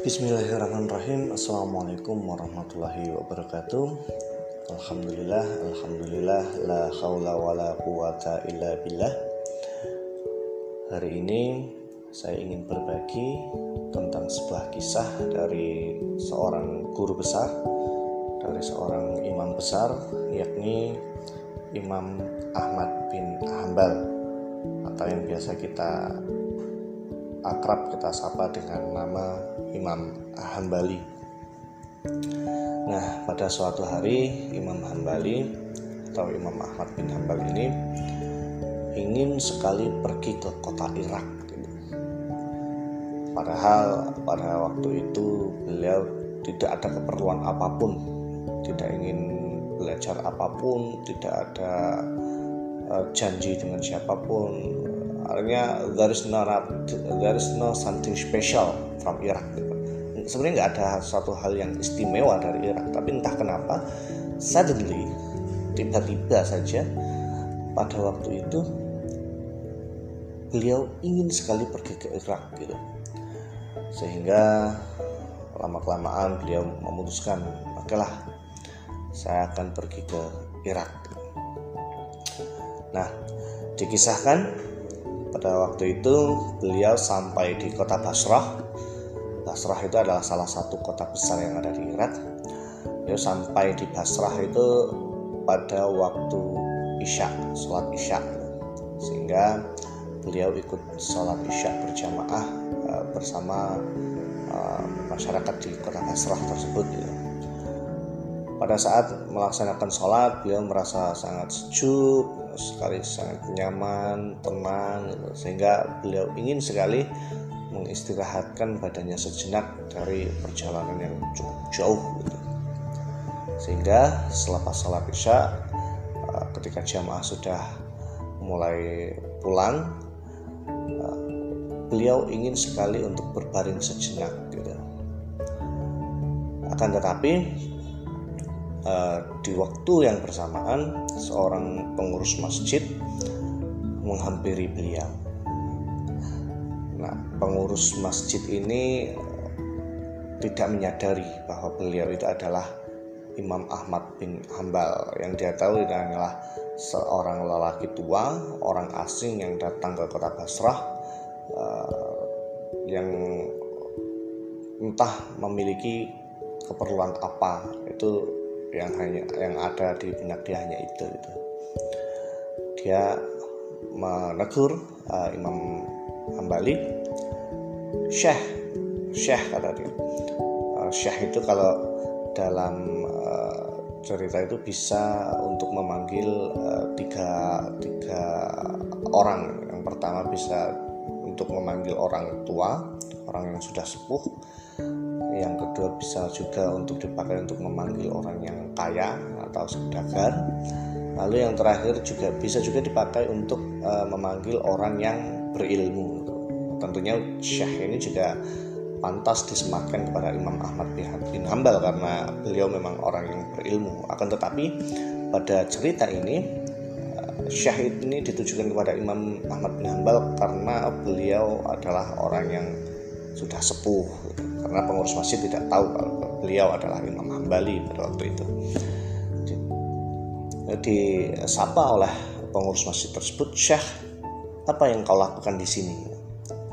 Bismillahirrahmanirrahim. Assalamualaikum warahmatullahi wabarakatuh. Alhamdulillah, la haula wala quwata illa billah. Hari ini saya ingin berbagi tentang sebuah kisah dari seorang guru besar, dari seorang imam besar, yakni Imam Ahmad bin Hanbal, atau yang biasa kita sapa dengan nama Imam Hambali. Nah, pada suatu hari Imam Hambali atau Imam Ahmad bin Hanbal ini ingin sekali pergi ke kota Irak. Padahal pada waktu itu beliau tidak ada keperluan apapun, tidak ingin belajar apapun, tidak ada janji dengan siapapun. Artinya there is no something special from Iraq. Sebenarnya nggak ada suatu hal yang istimewa dari Irak, tapi entah kenapa suddenly, tiba-tiba saja pada waktu itu beliau ingin sekali pergi ke Irak gitu. Sehingga lama-kelamaan beliau memutuskan, okelah, saya akan pergi ke Irak. Nah, dikisahkan pada waktu itu beliau sampai di kota Basrah. Basrah itu adalah salah satu kota besar yang ada di Irak. Beliau sampai di Basrah itu pada waktu Isya, sholat Isya. Sehingga beliau ikut sholat Isya berjamaah bersama masyarakat di kota Basrah tersebut. Pada saat melaksanakan sholat, beliau merasa sangat sejuk sekali, sangat nyaman, tenang, sehingga beliau ingin sekali mengistirahatkan badannya sejenak dari perjalanan yang cukup jauh. Sehingga selepas sholat Isya, ketika jamaah sudah mulai pulang, beliau ingin sekali untuk berbaring sejenak. Akan tetapi di waktu yang bersamaan seorang pengurus masjid menghampiri beliau. Nah, pengurus masjid ini tidak menyadari bahwa beliau itu adalah Imam Ahmad bin Hanbal. Yang dia tahu itu adalah seorang lelaki tua, orang asing yang datang ke kota Basrah, yang entah memiliki keperluan apa, itu yang ada di benak dia hanya itu. Dia menegur Imam Hambali, Syekh kata dia. Syekh itu kalau dalam cerita itu bisa untuk memanggil tiga orang. Yang pertama bisa untuk memanggil orang tua, orang yang sudah sepuh. Yang kedua bisa juga untuk dipakai untuk memanggil orang yang kaya atau saudagar. Lalu yang terakhir juga bisa dipakai untuk memanggil orang yang berilmu. Tentunya Syekh ini juga pantas disematkan kepada Imam Ahmad bin Hanbal karena beliau memang orang yang berilmu. Akan tetapi pada cerita ini Syekh ini ditujukan kepada Imam Ahmad bin Hanbal karena beliau adalah orang yang sudah sepuh, karena pengurus masjid tidak tahu kalau beliau adalah Imam Hambali pada waktu itu. Disapa oleh pengurus masjid tersebut, Syekh, apa yang kau lakukan di sini?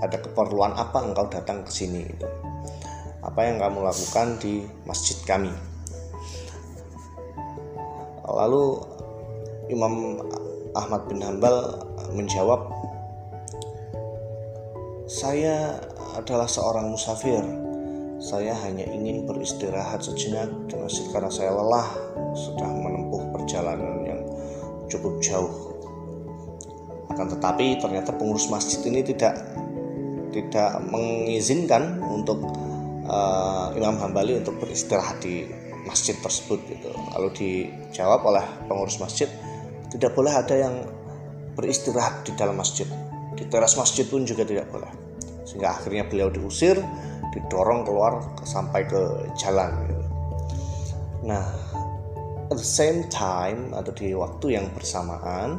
Ada keperluan apa engkau datang ke sini? Apa yang kamu lakukan di masjid kami? Lalu Imam Ahmad bin Hanbal menjawab, saya adalah seorang musafir. Saya hanya ingin beristirahat sejenak di masjid karena saya lelah sudah menempuh perjalanan yang cukup jauh. Akan tetapi ternyata pengurus masjid ini tidak mengizinkan untuk Imam Hambali untuk beristirahat di masjid tersebut. Lalu dijawab oleh pengurus masjid, tidak boleh ada yang beristirahat di dalam masjid. Di teras masjid pun juga tidak boleh. Sehingga akhirnya beliau diusir, didorong keluar sampai ke jalan. Nah, at the same time atau di waktu yang bersamaan,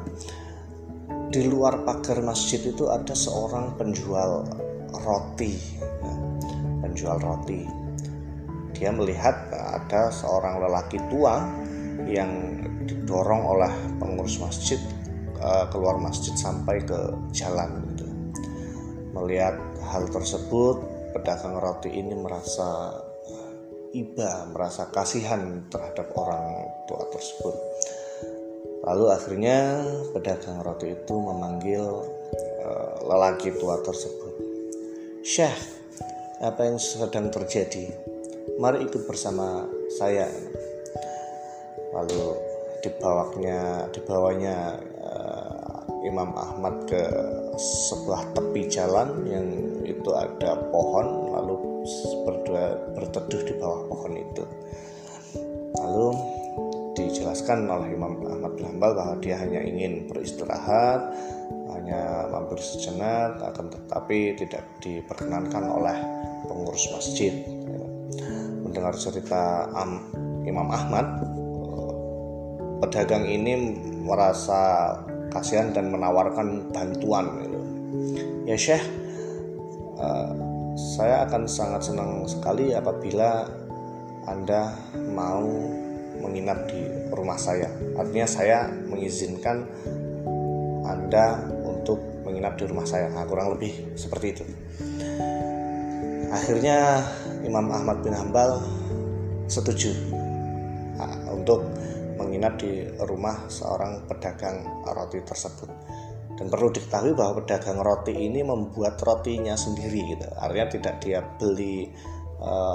di luar pagar masjid itu ada seorang penjual roti. penjual roti. Dia melihat ada seorang lelaki tua yang didorong oleh pengurus masjid keluar masjid sampai ke jalan gitu. Melihat hal tersebut, pedagang roti ini merasa iba, merasa kasihan terhadap orang tua tersebut. Lalu akhirnya pedagang roti itu memanggil lelaki tua tersebut. "Syekh, apa yang sedang terjadi? Mari ikut bersama saya." Lalu dibawanya Imam Ahmad ke sebuah tepi jalan yang itu ada pohon, lalu berteduh di bawah pohon itu. Lalu dijelaskan oleh Imam Ahmad bin Hanbal bahwa dia hanya ingin beristirahat, hanya mampir sejenak, akan tetapi tidak diperkenankan oleh pengurus masjid. Mendengar cerita Imam Ahmad, pedagang ini merasa kasihan dan menawarkan bantuan gitu. "Ya Syekh, saya akan sangat senang sekali apabila Anda mau menginap di rumah saya. Artinya saya mengizinkan Anda untuk menginap di rumah saya." Nah, kurang lebih seperti itu. Akhirnya Imam Ahmad bin Hanbal setuju untuk menginap di rumah seorang pedagang roti tersebut. Dan perlu diketahui bahwa pedagang roti ini membuat rotinya sendiri gitu. Artinya tidak dia beli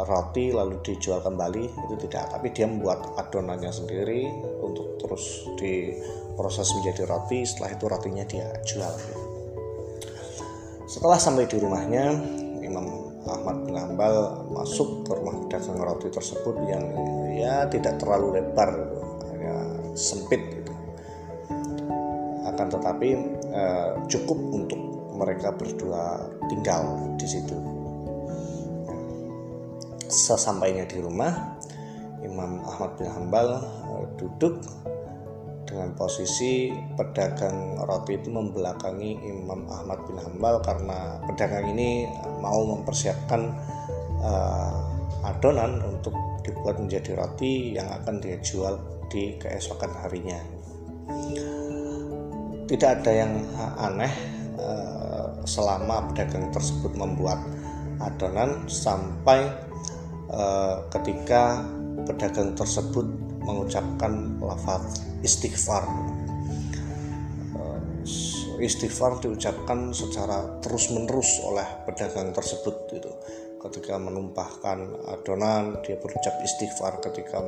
roti lalu dijual kembali, itu tidak, tapi dia membuat adonannya sendiri untuk terus diproses menjadi roti. Setelah itu rotinya dia jual gitu. Setelah sampai di rumahnya, Imam Ahmad bin Hanbal masuk ke rumah pedagang roti tersebut yang ya tidak terlalu lebar gitu, hanya sempit gitu. Akan tetapi cukup untuk mereka berdua tinggal di situ. Sesampainya di rumah, Imam Ahmad bin Hanbal duduk dengan posisi pedagang roti itu membelakangi Imam Ahmad bin Hanbal, karena pedagang ini mau mempersiapkan adonan untuk dibuat menjadi roti yang akan dia jual di keesokan harinya. Tidak ada yang aneh selama pedagang tersebut membuat adonan sampai ketika pedagang tersebut mengucapkan lafaz istighfar. Istighfar diucapkan secara terus-menerus oleh pedagang tersebut gitu. Ketika menumpahkan adonan dia berucap istighfar, ketika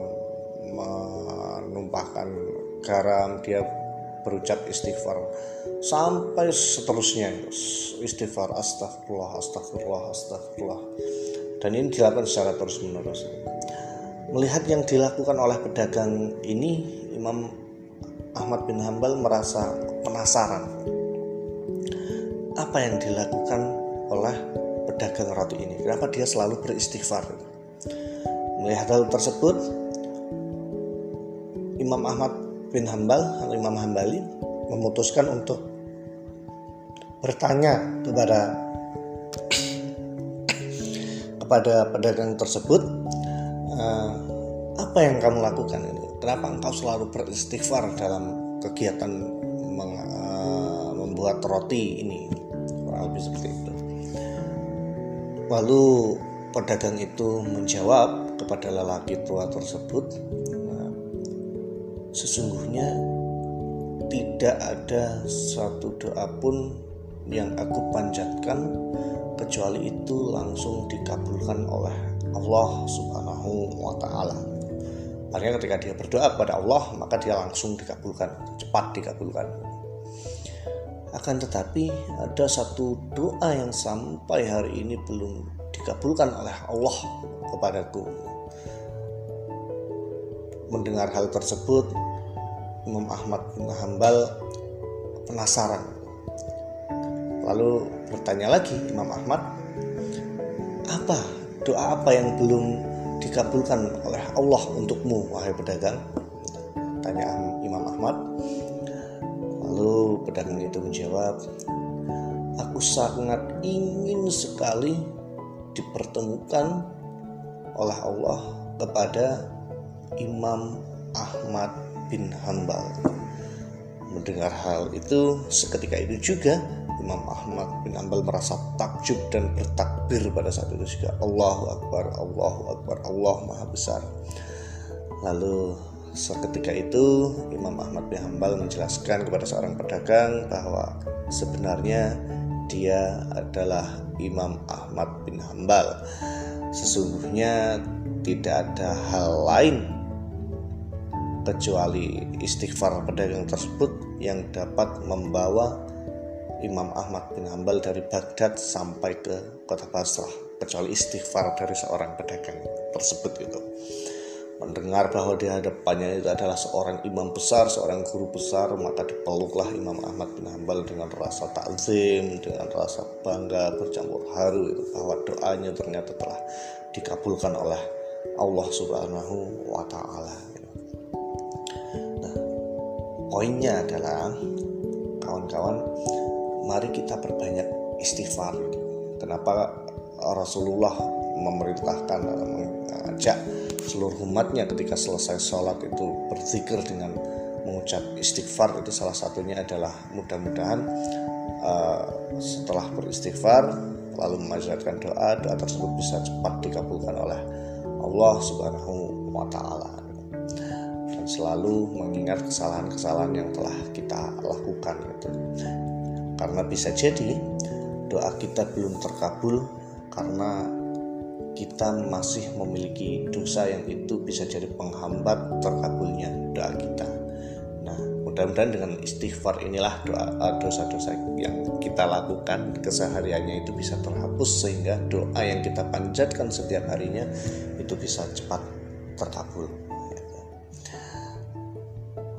menumpahkan garam dia berucap istighfar, sampai seterusnya istighfar, astagfirullah, astagfirullah, astagfirullah. Dan ini dilakukan secara terus-menerus. Melihat yang dilakukan oleh pedagang ini, Imam Ahmad bin Hanbal merasa penasaran. Apa yang dilakukan oleh pedagang roti ini? Kenapa dia selalu beristighfar? Melihat hal tersebut, Imam Ahmad bin Hanbal atau Imam Hambali memutuskan untuk bertanya kepada pedagang tersebut, apa yang kamu lakukan ini? Kenapa engkau selalu beristighfar dalam kegiatan membuat roti ini? Kurang lebih seperti itu. Lalu pedagang itu menjawab kepada lelaki tua tersebut, sesungguhnya tidak ada satu doa pun yang aku panjatkan kecuali itu langsung dikabulkan oleh Allah Subhanahu wa Ta'ala. Artinya ketika dia berdoa kepada Allah, maka dia langsung dikabulkan, cepat dikabulkan. Akan tetapi ada satu doa yang sampai hari ini belum dikabulkan oleh Allah kepadaku. Mendengar hal tersebut, Imam Ahmad bin Hanbal penasaran. Lalu bertanya lagi Imam Ahmad, doa apa yang belum dikabulkan oleh Allah untukmu, wahai pedagang? Tanya Imam Ahmad. Lalu pedagang itu menjawab, aku sangat ingin sekali dipertemukan oleh Allah kepada Imam Ahmad bin Hambal. Mendengar hal itu, seketika itu juga Imam Ahmad bin Hambal merasa takjub dan bertakbir pada saat itu juga. Allahu Akbar, Allahu Akbar, Allah Maha Besar. Lalu seketika itu Imam Ahmad bin Hambal menjelaskan kepada seorang pedagang bahwa sebenarnya dia adalah Imam Ahmad bin Hambal. Sesungguhnya tidak ada hal lain kecuali istighfar pedagang tersebut yang dapat membawa Imam Ahmad bin Hambal dari Baghdad sampai ke kota Basrah, kecuali istighfar dari seorang pedagang tersebut gitu. Mendengar bahwa di hadapannya itu adalah seorang imam besar, seorang guru besar, maka dipeluklah Imam Ahmad bin Hambal dengan rasa takzim, dengan rasa bangga bercampur haru itu, bahwa doanya ternyata telah dikabulkan oleh Allah Subhanahu wa Ta'ala. Nah, poinnya adalah kawan-kawan, mari kita perbanyak istighfar. Kenapa Rasulullah memerintahkan atau mengajak seluruh umatnya ketika selesai sholat itu berzikir dengan mengucap istighfar? Itu salah satunya adalah mudah-mudahan setelah beristighfar lalu memanjatkan doa tersebut bisa cepat dikabulkan oleh Allah Subhanahu wa Ta'ala, dan selalu mengingat kesalahan-kesalahan yang telah kita lakukan gitu. Karena bisa jadi doa kita belum terkabul karena kita masih memiliki dosa yang itu bisa jadi penghambat terkabulnya doa kita. Nah, mudah-mudahan dengan istighfar inilah dosa-dosa yang kita lakukan kesehariannya itu bisa terhapus, sehingga doa yang kita panjatkan setiap harinya itu bisa cepat terkabul.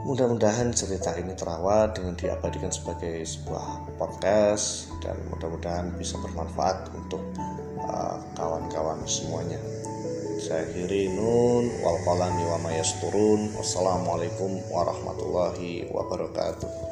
Mudah-mudahan cerita ini terawat dengan diabadikan sebagai sebuah podcast, dan mudah-mudahan bisa bermanfaat untuk kawan-kawan semuanya. Saya akhiri, nun wal qalami wa ma yasturun. Wassalamualaikum warahmatullahi wabarakatuh.